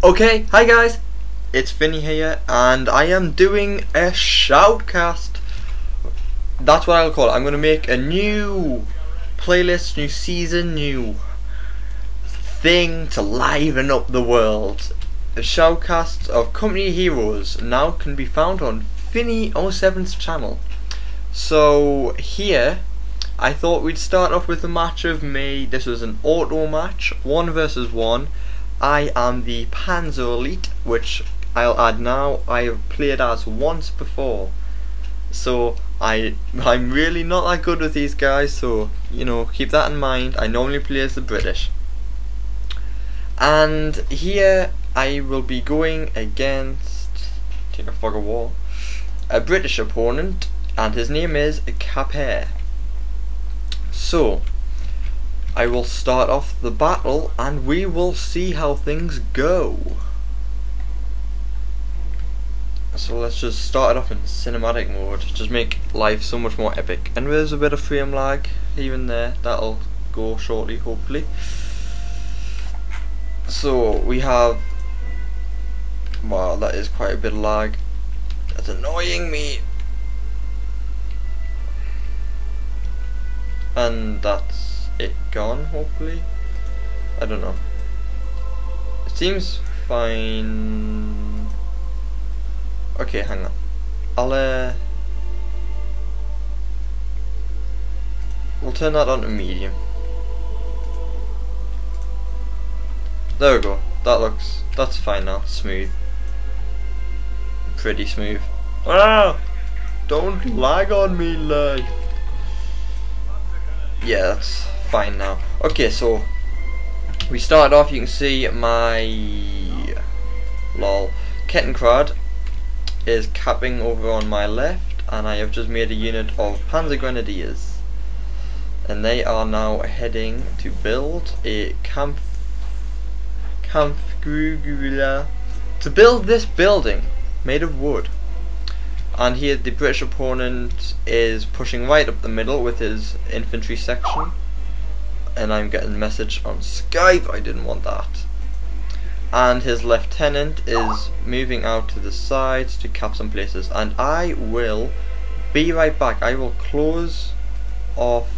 Okay, hi guys, it's Vinny here, and I am doing a shoutcast. That's what I'll call it. I'm going to make a new playlist, new season, new thing to liven up the world. The shoutcasts of Company Heroes now can be found on Vinny07's channel. So here, I thought we'd start off with a match of me. This was an auto match, 1 versus 1. I am the Panzer Elite, which I'll add now. I have played as once before, so I'm really not that good with these guys, so you know, keep that in mind. I normally play as the British, and here I will be going against, take a fog of war, a British opponent, and his name is Capet. So I will start off the battle and we will see how things go. So let's just start it off in cinematic mode, just make life so much more epic. And there's a bit of frame lag even there, that'll go shortly hopefully. So we have, wow, that is quite a bit of lag, that's annoying me. And that's it gone, hopefully. I don't know. It seems fine. Okay, hang on. We'll turn that on to medium. There we go. That's fine now. Smooth. Pretty smooth. Ah! Don't lag on me, life. Yeah, that's fine now. Okay, so we started off. You can see my Kettenkrad is capping over on my left, and I have just made a unit of Panzer Grenadiers, and they are now heading to build a Kampfgruppe to build this building made of wood. And here the British opponent is pushing right up the middle with his infantry section, and I'm getting a message on Skype, I didn't want that. And his lieutenant is moving out to the sides to cap some places, and I will be right back. I will close off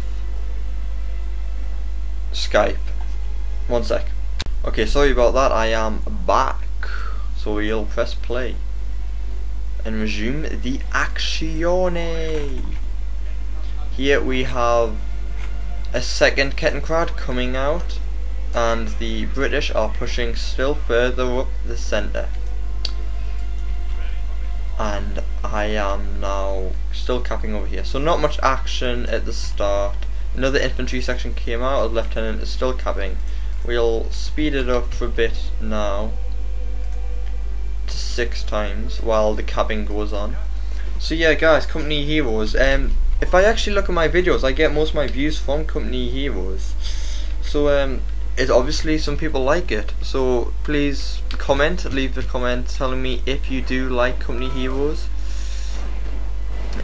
Skype. 1 sec. Okay, sorry about that, I am back. So we'll press play and resume the azione. Here we have a second Kettenkrad coming out, and the British are pushing still further up the centre. And I am now still capping over here. So not much action at the start. Another infantry section came out, a lieutenant is still capping. We'll speed it up for a bit now to 6 times while the capping goes on. So yeah guys, Company Heroes, if I actually look at my videos, I get most of my views from Company Heroes. So it obviously some people like it, so please leave a comment telling me if you do like Company Heroes.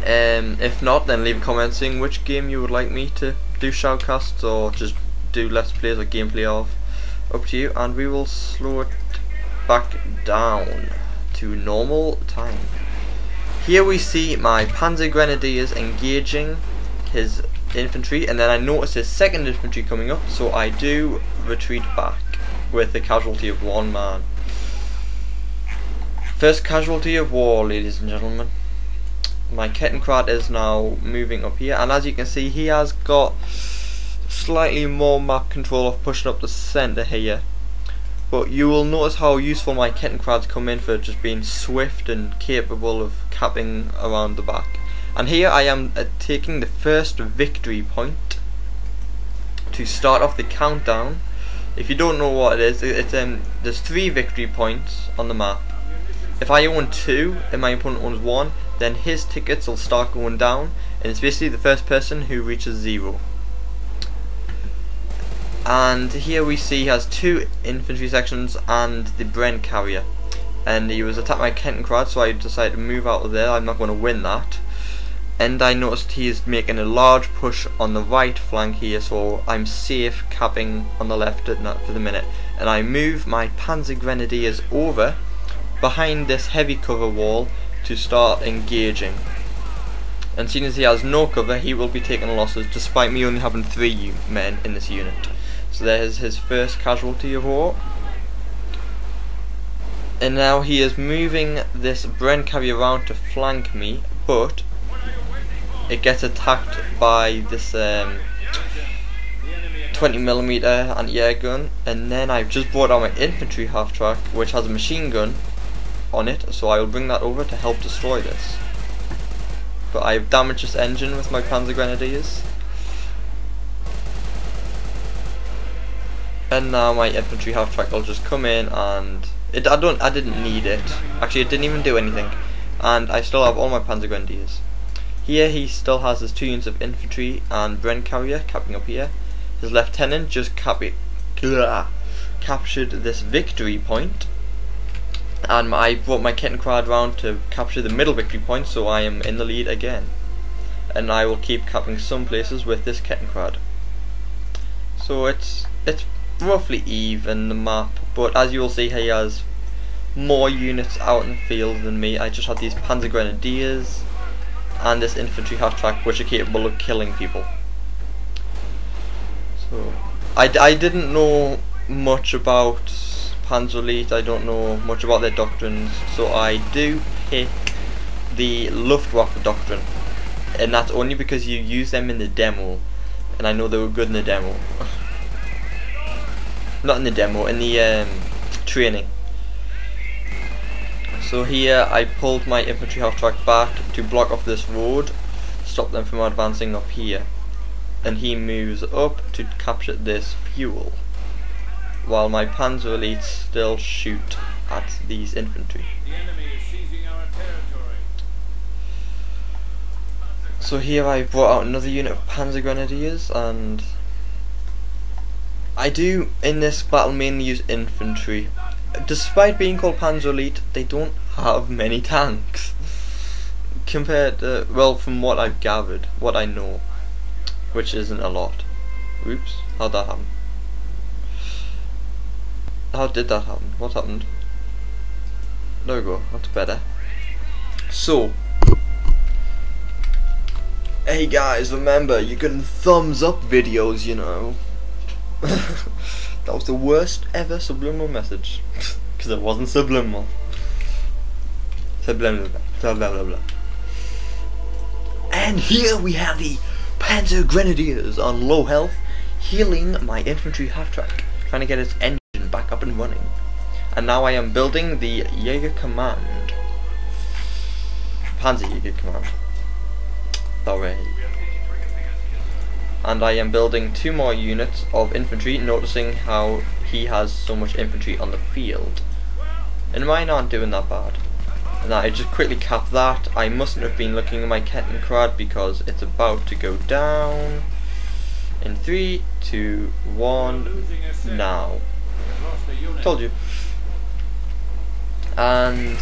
If not, then leave a comment saying which game you would like me to do shoutcasts or just do let's plays or gameplay of, up to you. And we will slow it back down to normal time. Here we see my Panzer Grenadiers engaging his infantry, and then I notice his second infantry coming up, so I do retreat back with a casualty of 1 man. First casualty of war, ladies and gentlemen. My Kettenkrad is now moving up here, and as you can see, he has got slightly more map control of pushing up the centre here. But you will notice how useful my Kettenkrads come in for just being swift and capable of capping around the back. And here I am taking the first victory point to start off the countdown. If you don't know what it is, there's 3 victory points on the map. If I own 2 and my opponent owns 1, then his tickets will start going down, and it's basically the first person who reaches 0. And here we see he has 2 infantry sections and the Bren carrier, and he was attacked by Kettenkrad, so I decided to move out of there. I'm not going to win that. And I noticed he is making a large push on the right flank here, so I'm safe capping on the left for the minute. and I move my Panzer Grenadiers over behind this heavy cover wall to start engaging. And seeing as he has no cover, he will be taking losses despite me only having 3 men in this unit. So there's his first casualty of war. And now he is moving this Bren carrier around to flank me, but it gets attacked by this 20mm anti-air gun, and then I've just brought out my infantry half-track which has a machine gun on it, so I will bring that over to help destroy this. But I've damaged this engine with my Panzer Grenadiers. And now my infantry half-track will just come in, and I didn't need it. Actually, it didn't even do anything. And I still have all my Panzer Grenadiers. Here he still has his 2 units of infantry and Bren carrier capping up here. His lieutenant just captured this victory point. And I brought my Kettenkrad round to capture the middle victory point, so I am in the lead again. And I will keep capping some places with this Kettenkrad. So it's roughly even, the map, but as you will see, he has more units out in the field than me. I just have these Panzer Grenadiers and this infantry half-track which are capable of killing people. So I didn't know much about Panzer Elite, I don't know much about their doctrines, so I do pick the Luftwaffe doctrine, and that's only because you use them in the demo, and I know they were good in the demo. Not in the demo, in the training. So here I pulled my infantry half-track back to block off this road, stop them from advancing up here, and he moves up to capture this fuel, while my Panzer Elites still shoot at these infantry. The enemy is seizing our territory. So here I brought out another unit of Panzer Grenadiers, and I do in this battle mainly use infantry. Despite being called Panzer Elite, they don't have many tanks compared to, well, from what I've gathered, what I know, which isn't a lot. Oops, how'd that happen? How did that happen? What happened? There we go, that's better. So, hey guys, remember, you can thumbs up videos, you know. That was the worst ever subliminal message, because it wasn't subliminal. Subliminal, blah blah blah blah. And here we have the Panzer Grenadiers on low health, healing my infantry half-track, trying to get its engine back up and running. And now I am building the Jaeger Command, Panzer Jaeger Command. Sorry. And I am building 2 more units of infantry, noticing how he has so much infantry on the field. And mine aren't doing that bad. And I just quickly cap that. I mustn't have been looking at my Kettenkrad because it's about to go down. In 3, 2, 1, now. Told you. And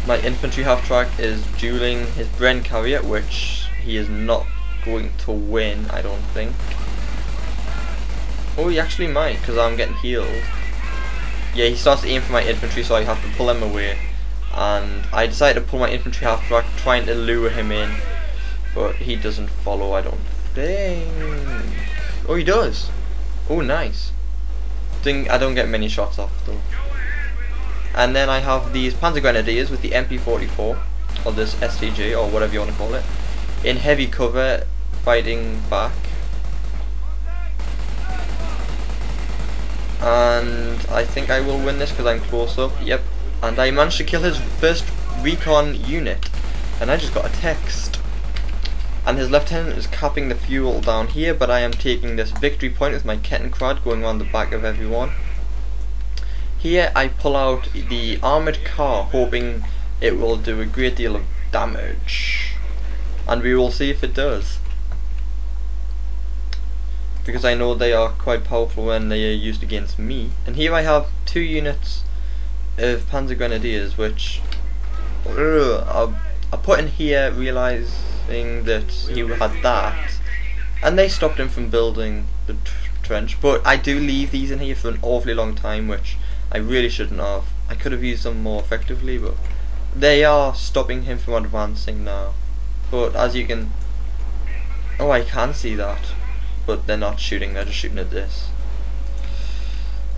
my infantry half-track is dueling his Bren carrier, which he is not going to win, I don't think. Oh, he actually might, because I'm getting healed. Yeah, he starts to aim for my infantry, so I have to pull him away. And I decided to pull my infantry half-track, trying to lure him in, but he doesn't follow, I don't think. Oh, he does. Oh, nice. I don't get many shots off though. And then I have these Panzer Grenadiers with the MP44, or this STG, or whatever you want to call it, in heavy cover, fighting back. And I think I will win this because I'm close up. Yep. And I managed to kill his first recon unit, and I just got a text. And his lieutenant is capping the fuel down here, but I am taking this victory point with my Kettenkrad, going around the back of everyone. Here I pull out the armoured car, hoping it will do a great deal of damage. And we will see if it does. Because I know they are quite powerful when they are used against me. And here I have 2 units of Panzer Grenadiers, which I put in here realising that he had that, and they stopped him from building the trench, but I do leave these in here for an awfully long time, which I really shouldn't have. I could have used them more effectively, but they are stopping him from advancing now. But as you can... Oh, I can see that. But they're not shooting, they're just shooting at this.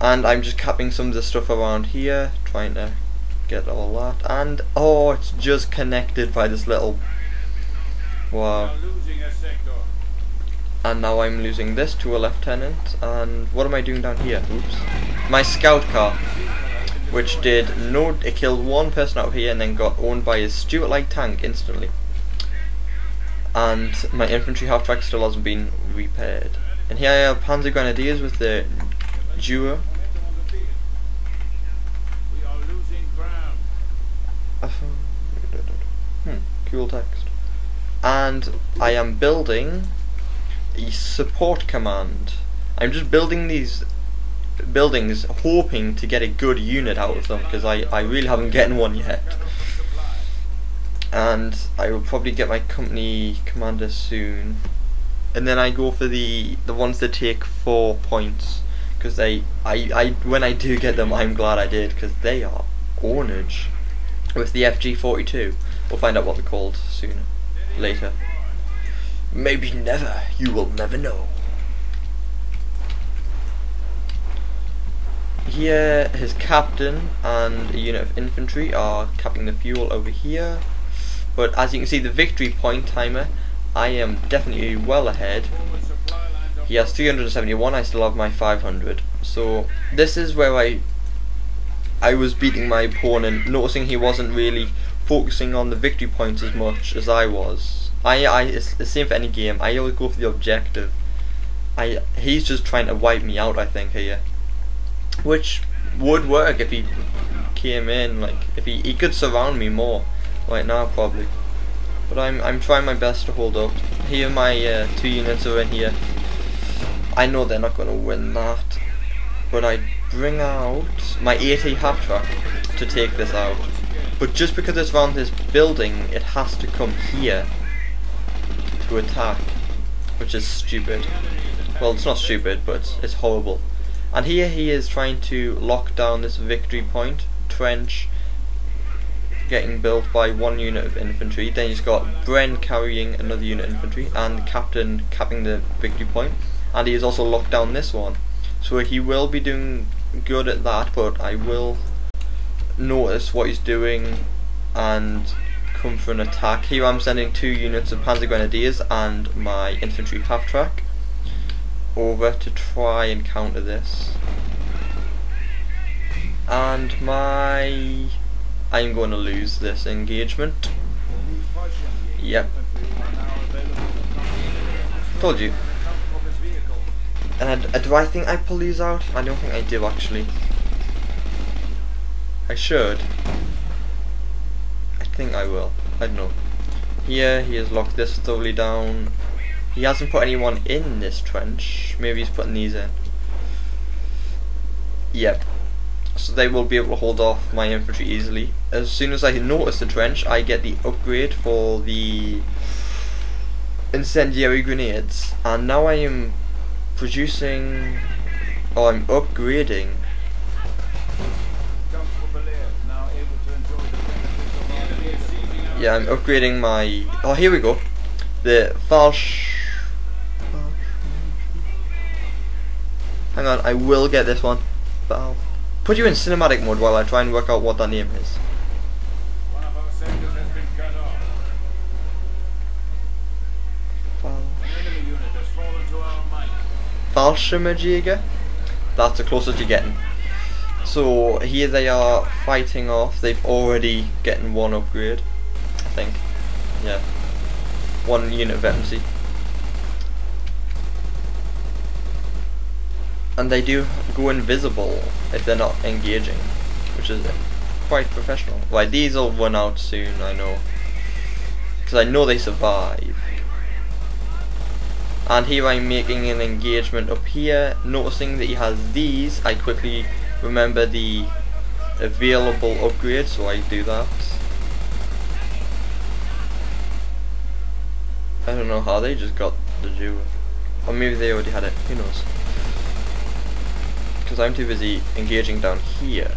And I'm just capping some of the stuff around here, trying to get all that. And, oh, it's just connected by this little... Wow. And now I'm losing this to a lieutenant. And what am I doing down here? Oops. My scout car, which did no... It killed one person out here and then got owned by a Stuart-like tank instantly. And my infantry half-track still hasn't been repaired. And here I have Panzer Grenadiers with the Duo. Cool text. And I am building a support command. I'm just building these buildings hoping to get a good unit out of them, because I really haven't gotten one yet. And I will probably get my company commander soon. And then I go for the ones that take 4 points, because when I do get them, I'm glad I did, because they are orange with the FG-42. We'll find out what they're called sooner, later. Maybe never. You will never know. Here, his captain and a unit of infantry are capping the fuel over here. But as you can see, the victory point timer, I am definitely well ahead. He has 371, I still have my 500. So this is where I was beating my opponent, noticing he wasn't really focusing on the victory points as much as I was. It's the same for any game. I always go for the objective. He's just trying to wipe me out, I think, here. Which would work if he came in, like, if he could surround me more right now, probably. But I'm trying my best to hold up. Here my 2 units are in here. I know they're not going to win that, but I bring out my 80 half-track to take this out. But just because it's around this building, it has to come here to attack, which is stupid. Well, it's not stupid, but it's horrible. And here he is trying to lock down this victory point trench, getting built by 1 unit of infantry. Then he's got Bren carrying another unit of infantry, and the captain capping the victory point. And he has also locked down this one. So he will be doing good at that, but I will notice what he's doing and come for an attack. Here I'm sending 2 units of Panzer Grenadiers and my infantry half-track over to try and counter this. And I'm going to lose this engagement. Yep. Told you. And do I think I pull these out? I don't think I do, actually. I should. I think I will. I don't know. Here he has locked this thoroughly down. He hasn't put anyone in this trench. Maybe he's putting these in. Yep. So they will be able to hold off my infantry easily. As soon as I notice the trench, I get the upgrade for the incendiary grenades. And now I am producing, or I'm upgrading. Yeah, I'm upgrading my, oh, here we go. The hang on, I will get this one. Put you in cinematic mode while I try and work out what that name is. One of our sectors has been cut off. An enemy unit has fallen to our might. Fallschirmjäger? That's the closest you're getting. So here they are fighting off. They've already gotten 1 upgrade, I think. Yeah. 1 unit of veterancy. And they do go invisible if they're not engaging, which is quite professional. Right, these will run out soon, I know, because I know they survive. And here I'm making an engagement up here, noticing that he has these. I quickly remember the available upgrade, so I do that. I don't know how they just got the Duo, or maybe they already had it, who knows. because I'm too busy engaging down here.